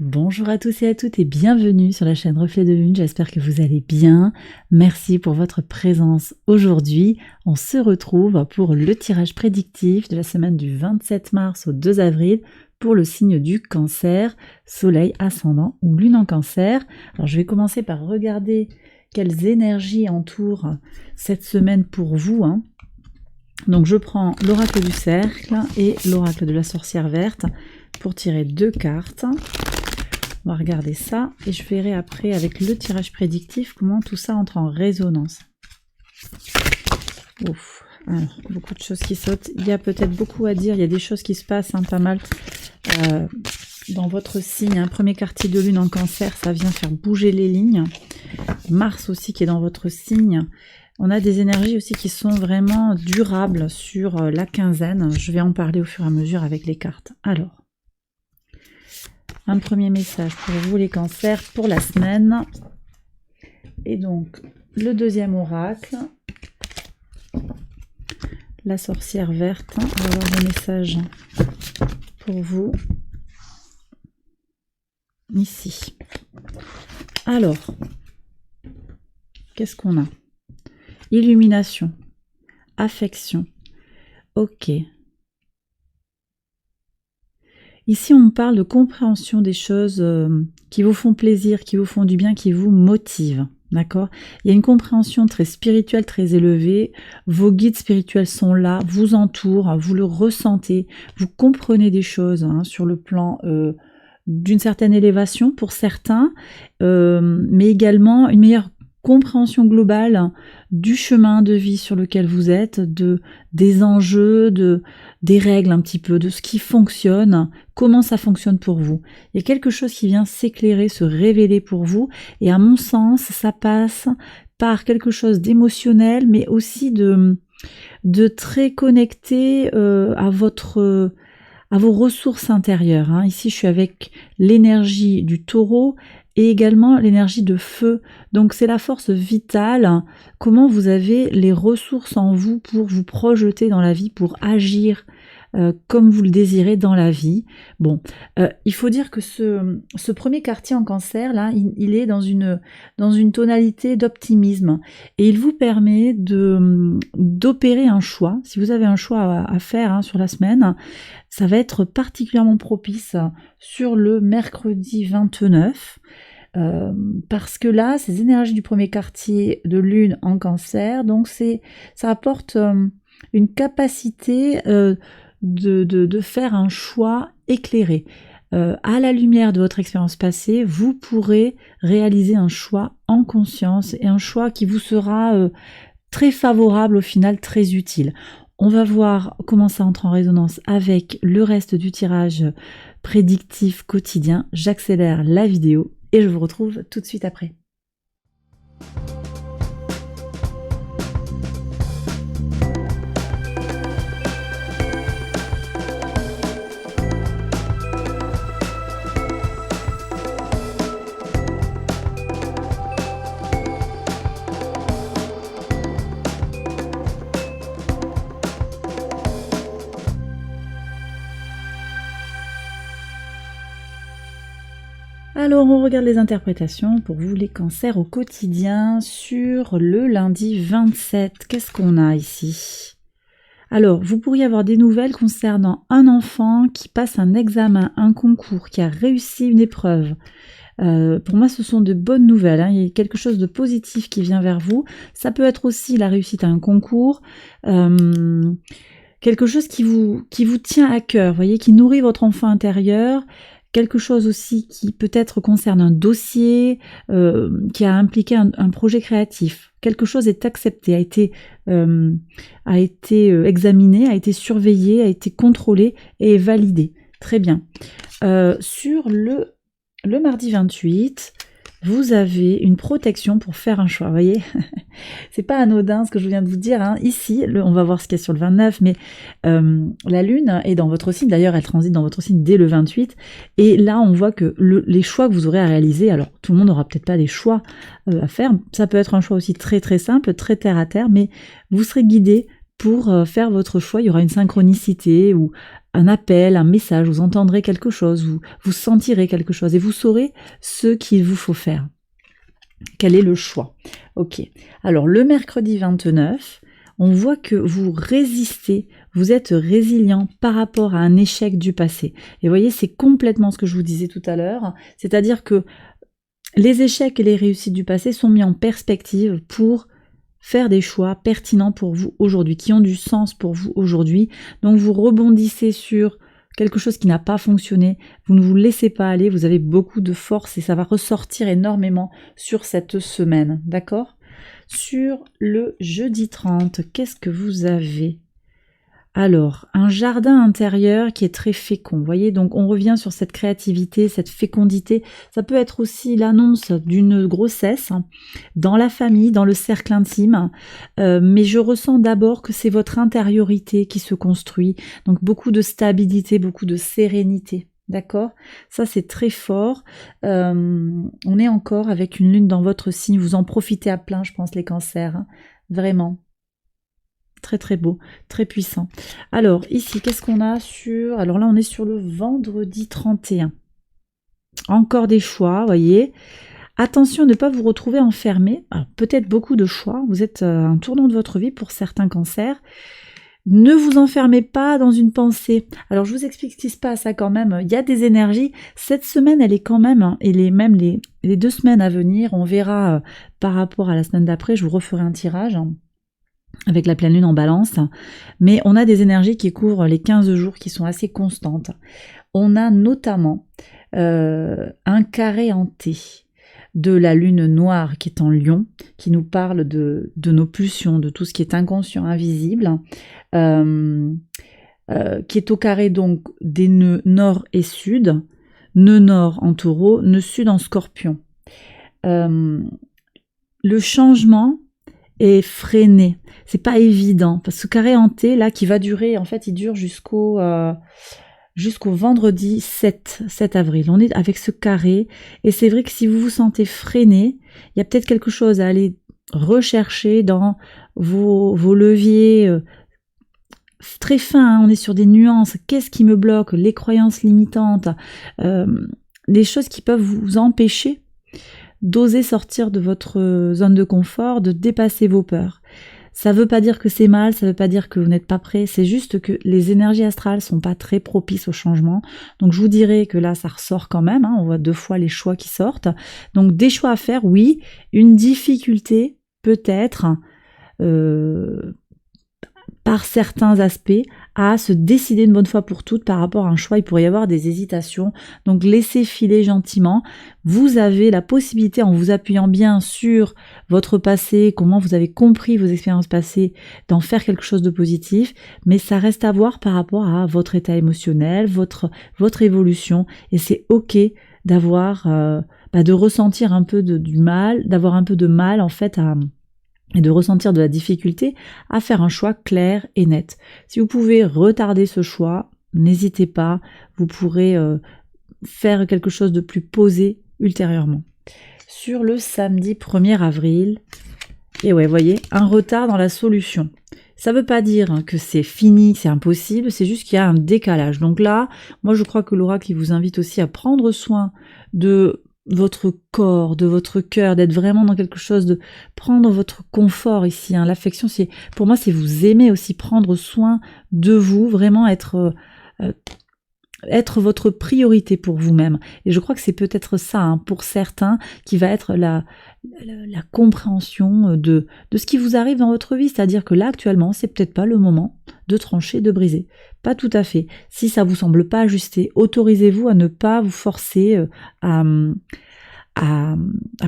Bonjour à tous et à toutes et bienvenue sur la chaîne Reflet de Lune, j'espère que vous allez bien. Merci pour votre présence aujourd'hui. On se retrouve pour le tirage prédictif de la semaine du 27 mars au 2 avril pour le signe du Cancer, Soleil, Ascendant ou Lune en Cancer. Alors je vais commencer par regarder quelles énergies entourent cette semaine pour vous. Donc je prends l'oracle du cercle et l'oracle de la sorcière verte pour tirer 2 cartes. On va regarder ça et je verrai après avec le tirage prédictif comment tout ça entre en résonance. Ouf, alors, beaucoup de choses qui sautent. Il y a peut-être beaucoup à dire, il y a des choses qui se passent pas mal dans votre signe. Premier quartier de lune en Cancer, ça vient faire bouger les lignes. Mars aussi qui est dans votre signe. On a des énergies aussi qui sont vraiment durables sur la quinzaine. Je vais en parler au fur et à mesure avec les cartes. Alors, un premier message pour vous les cancers pour la semaine. Et donc, le deuxième oracle, la sorcière verte. On va avoir des messages pour vous. Ici. Alors, qu'est-ce qu'on a? Illumination, affection. Ok. Ici, on parle de compréhension des choses qui vous font plaisir, qui vous font du bien, qui vous motivent. D'accord? Il y a une compréhension très spirituelle, très élevée. Vos guides spirituels sont là, vous entourent, vous le ressentez. Vous comprenez des choses sur le plan d'une certaine élévation pour certains, mais également une meilleure compréhension globale du chemin de vie sur lequel vous êtes, des enjeux, des règles un petit peu, de ce qui fonctionne, comment ça fonctionne pour vous. Il y a quelque chose qui vient s'éclairer, se révéler pour vous, et à mon sens, ça passe par quelque chose d'émotionnel, mais aussi de très connecté à vos ressources intérieures. Ici, je suis avec l'énergie du taureau, et également l'énergie de feu. Donc c'est la force vitale, comment vous avez les ressources en vous pour vous projeter dans la vie, pour agir comme vous le désirez dans la vie. Bon, il faut dire que ce premier quartier en Cancer, là, il est dans une tonalité d'optimisme et il vous permet d'opérer un choix. Si vous avez un choix à faire sur la semaine, ça va être particulièrement propice sur le mercredi 29, parce que là, ces énergies du premier quartier de lune en Cancer, donc ça apporte une capacité de faire un choix éclairé. À la lumière de votre expérience passée, vous pourrez réaliser un choix en conscience et un choix qui vous sera très favorable, au final très utile. On va voir comment ça entre en résonance avec le reste du tirage prédictif quotidien. J'accélère la vidéo et je vous retrouve tout de suite après. Alors, on regarde les interprétations pour vous les cancers au quotidien sur le lundi 27. Qu'est-ce qu'on a ici? Alors, vous pourriez avoir des nouvelles concernant un enfant qui passe un examen, un concours, qui a réussi une épreuve. Pour moi, ce sont de bonnes nouvelles. Il y a quelque chose de positif qui vient vers vous. Ça peut être aussi la réussite à un concours. Quelque chose qui vous tient à cœur, voyez, qui nourrit votre enfant intérieur. Quelque chose aussi qui peut-être concerne un dossier, qui a impliqué un projet créatif. Quelque chose est accepté, a été examiné, a été surveillé, a été contrôlé et validé. Très bien. Sur le mardi 28, vous avez une protection pour faire un choix, vous voyez. C'est pas anodin ce que je viens de vous dire. Ici, on va voir ce qu'il y a sur le 29, mais la Lune est dans votre signe. D'ailleurs, elle transite dans votre signe dès le 28. Et là, on voit que les choix que vous aurez à réaliser, alors tout le monde n'aura peut-être pas des choix à faire. Ça peut être un choix aussi très très simple, très terre à terre, mais vous serez guidé pour faire votre choix. Il y aura une synchronicité ou un appel, un message, vous entendrez quelque chose, vous sentirez quelque chose et vous saurez ce qu'il vous faut faire. Quel est le choix? Ok. Alors, le mercredi 29, on voit que vous résistez, vous êtes résilient par rapport à un échec du passé. Et vous voyez, c'est complètement ce que je vous disais tout à l'heure, c'est-à-dire que les échecs et les réussites du passé sont mis en perspective pour faire des choix pertinents pour vous aujourd'hui, qui ont du sens pour vous aujourd'hui. Donc vous rebondissez sur quelque chose qui n'a pas fonctionné, vous ne vous laissez pas aller, vous avez beaucoup de force et ça va ressortir énormément sur cette semaine, d'accord? Sur le jeudi 30, qu'est-ce que vous avez? Alors, un jardin intérieur qui est très fécond, vous voyez, donc on revient sur cette créativité, cette fécondité, ça peut être aussi l'annonce d'une grossesse dans la famille, dans le cercle intime, mais je ressens d'abord que c'est votre intériorité qui se construit, donc beaucoup de stabilité, beaucoup de sérénité, d'accord? Ça c'est très fort, on est encore avec une lune dans votre signe, vous en profitez à plein, je pense, les cancers, hein, vraiment. Très très beau, très puissant. Alors ici, qu'est-ce qu'on a sur... Alors là, on est sur le vendredi 31. Encore des choix, vous voyez. Attention à ne pas vous retrouver enfermé. Alors peut-être beaucoup de choix. Vous êtes à un tournant de votre vie pour certains cancers. Ne vous enfermez pas dans une pensée. Alors je vous explique ce qui se passe quand même. Il y a des énergies. Cette semaine, elle est quand même, et les 2 semaines à venir, on verra par rapport à la semaine d'après, je vous referai un tirage avec la pleine lune en balance, mais on a des énergies qui couvrent les 15 jours qui sont assez constantes. On a notamment un carré hanté de la lune noire qui est en Lion, qui nous parle de nos pulsions, de tout ce qui est inconscient, invisible, qui est au carré donc des nœuds nord et sud, nœud nord en taureau, nœud sud en scorpion. Le changement est freiné, c'est pas évident, parce que ce carré hanté là qui va durer, en fait il dure jusqu'au vendredi 7 avril, on est avec ce carré, et c'est vrai que si vous vous sentez freiné, il y a peut-être quelque chose à aller rechercher dans vos leviers très fins, hein, on est sur des nuances, qu'est-ce qui me bloque, les croyances limitantes, les choses qui peuvent vous empêcher d'oser sortir de votre zone de confort, de dépasser vos peurs. Ça ne veut pas dire que c'est mal, ça ne veut pas dire que vous n'êtes pas prêt, c'est juste que les énergies astrales sont pas très propices au changement. Donc je vous dirais que là ça ressort quand même, hein, on voit 2 fois les choix qui sortent. Donc des choix à faire, oui, une difficulté peut-être par certains aspects, à se décider une bonne fois pour toutes par rapport à un choix. Il pourrait y avoir des hésitations, donc laissez filer gentiment. Vous avez la possibilité, en vous appuyant bien sur votre passé, comment vous avez compris vos expériences passées, d'en faire quelque chose de positif, mais ça reste à voir par rapport à votre état émotionnel, votre évolution, et c'est ok d'avoir, de ressentir un peu du mal, d'avoir un peu de mal en fait et de ressentir de la difficulté à faire un choix clair et net. Si vous pouvez retarder ce choix, n'hésitez pas, vous pourrez faire quelque chose de plus posé ultérieurement. Sur le samedi 1er avril, et ouais, vous voyez, un retard dans la solution. Ça ne veut pas dire que c'est fini, c'est impossible, c'est juste qu'il y a un décalage. Donc là, moi je crois que l'oracle il vous invite aussi à prendre soin de votre corps, de votre cœur, d'être vraiment dans quelque chose, de prendre votre confort ici, hein. L'affection, c'est, pour moi, c'est vous aimer aussi, prendre soin de vous, vraiment être votre priorité pour vous-même. Et je crois que c'est peut-être ça, hein, pour certains, qui va être la compréhension de ce qui vous arrive dans votre vie. C'est-à-dire que là, actuellement, c'est peut-être pas le moment de trancher, de briser. Pas tout à fait. Si ça vous semble pas ajusté, autorisez-vous à ne pas vous forcer à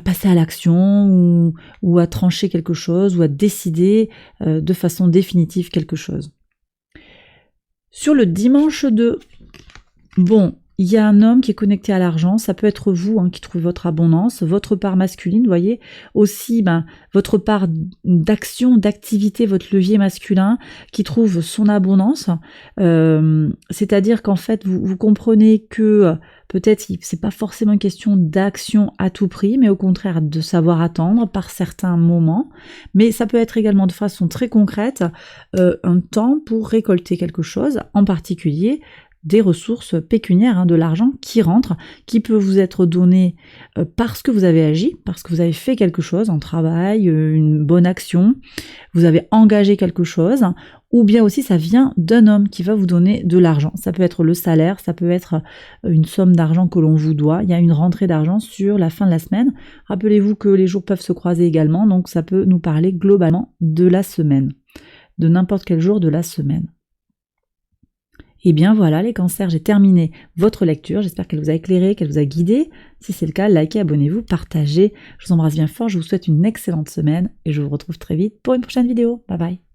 passer à l'action ou à trancher quelque chose ou à décider de façon définitive quelque chose. Sur le dimanche 2, bon, il y a un homme qui est connecté à l'argent, ça peut être vous qui trouvez votre abondance, votre part masculine, vous voyez, aussi votre part d'action, d'activité, votre levier masculin qui trouve son abondance, c'est-à-dire qu'en fait vous comprenez que peut-être c'est pas forcément une question d'action à tout prix, mais au contraire de savoir attendre par certains moments, mais ça peut être également de façon très concrète un temps pour récolter quelque chose, en particulier des ressources pécuniaires, de l'argent qui rentre, qui peut vous être donné parce que vous avez agi, parce que vous avez fait quelque chose, un travail, une bonne action, vous avez engagé quelque chose, ou bien aussi ça vient d'un homme qui va vous donner de l'argent. Ça peut être le salaire, ça peut être une somme d'argent que l'on vous doit, il y a une rentrée d'argent sur la fin de la semaine. Rappelez-vous que les jours peuvent se croiser également, donc ça peut nous parler globalement de la semaine, de n'importe quel jour de la semaine. Et bien voilà les cancers, j'ai terminé votre lecture, j'espère qu'elle vous a éclairé, qu'elle vous a guidé. Si c'est le cas, likez, abonnez-vous, partagez. Je vous embrasse bien fort, je vous souhaite une excellente semaine et je vous retrouve très vite pour une prochaine vidéo. Bye bye.